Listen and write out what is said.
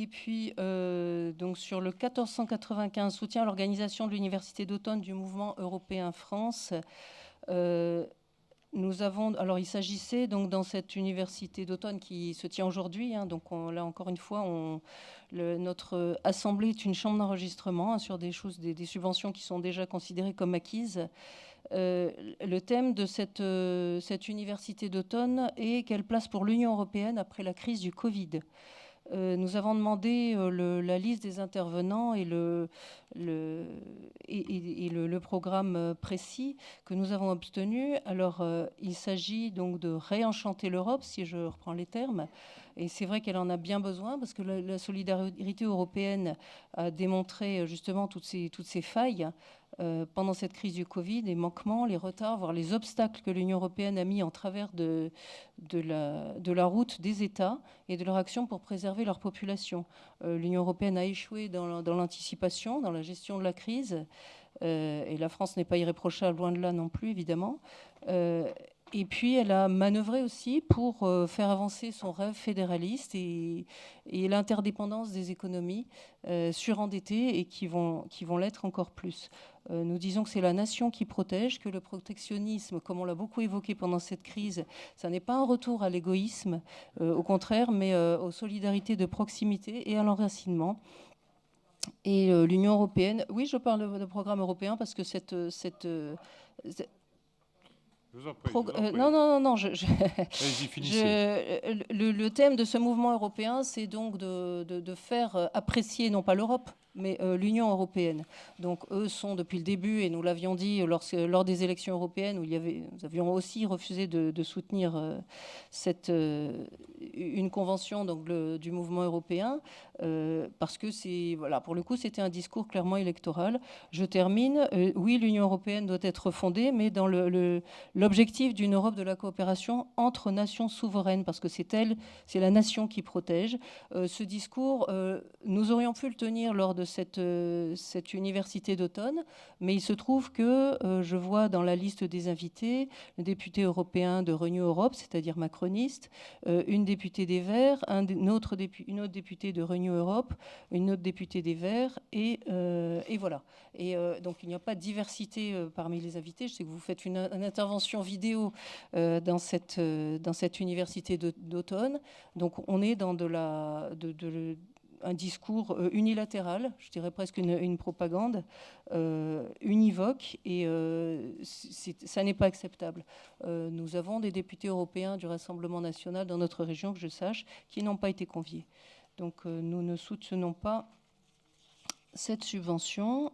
puis, donc sur le 1495, soutien à l'organisation de l'Université d'automne du mouvement européen France. Nous avons, alors il s'agissait donc dans cette université d'automne qui se tient aujourd'hui, hein, donc là encore une fois, notre assemblée est une chambre d'enregistrement, hein, sur des choses, des subventions qui sont déjà considérées comme acquises. Le thème de cette université d'automne est quelle place pour l'Union européenne après la crise du Covid. Nous avons demandé la liste des intervenants et le programme précis que nous avons obtenu. Alors, il s'agit donc de réenchanter l'Europe, si je reprends les termes. Et c'est vrai qu'elle en a bien besoin parce que la solidarité européenne a démontré justement toutes ces failles pendant cette crise du Covid, les manquements, les retards, voire les obstacles que l'Union européenne a mis en travers de la route des États et de leur action pour préserver leur population. L'Union européenne a échoué dans l'anticipation, dans la gestion de la crise, et la France n'est pas irréprochable, loin de là non plus, évidemment. Et puis, elle a manœuvré aussi pour faire avancer son rêve fédéraliste et l'interdépendance des économies surendettées et qui vont l'être encore plus. Nous disons que c'est la nation qui protège, que le protectionnisme, comme on l'a beaucoup évoqué pendant cette crise, ça n'est pas un retour à l'égoïsme, au contraire, mais aux solidarités de proximité et à l'enracinement. Et l'Union européenne, oui, je parle de programme européen parce que je vous en prie. Non. Allez-y, finissez. Le thème de ce mouvement européen, c'est donc de faire apprécier non pas l'Europe, mais l'Union européenne. Donc eux sont depuis le début, et nous l'avions dit lors des élections européennes, où nous avions aussi refusé de soutenir une convention donc, du mouvement européen, parce que voilà, pour le coup, c'était un discours clairement électoral. Je termine. Oui, l'Union européenne doit être fondée, mais dans l'objectif d'une Europe de la coopération entre nations souveraines, parce que c'est la nation qui protège. Ce discours, nous aurions pu le tenir lors de cette université d'automne, mais il se trouve que je vois dans la liste des invités le député européen de Renew Europe, c'est-à-dire macroniste, une députée des Verts, une autre députée de Renew Europe, une autre députée des Verts, et voilà. Et donc il n'y a pas de diversité parmi les invités. Je sais que vous faites une intervention vidéo dans cette université d'automne. Donc on est dans un discours unilatéral, je dirais presque une propagande univoque, et ça n'est pas acceptable. Nous avons des députés européens du Rassemblement national dans notre région, que je sache, qui n'ont pas été conviés. Donc nous ne soutenons pas cette subvention.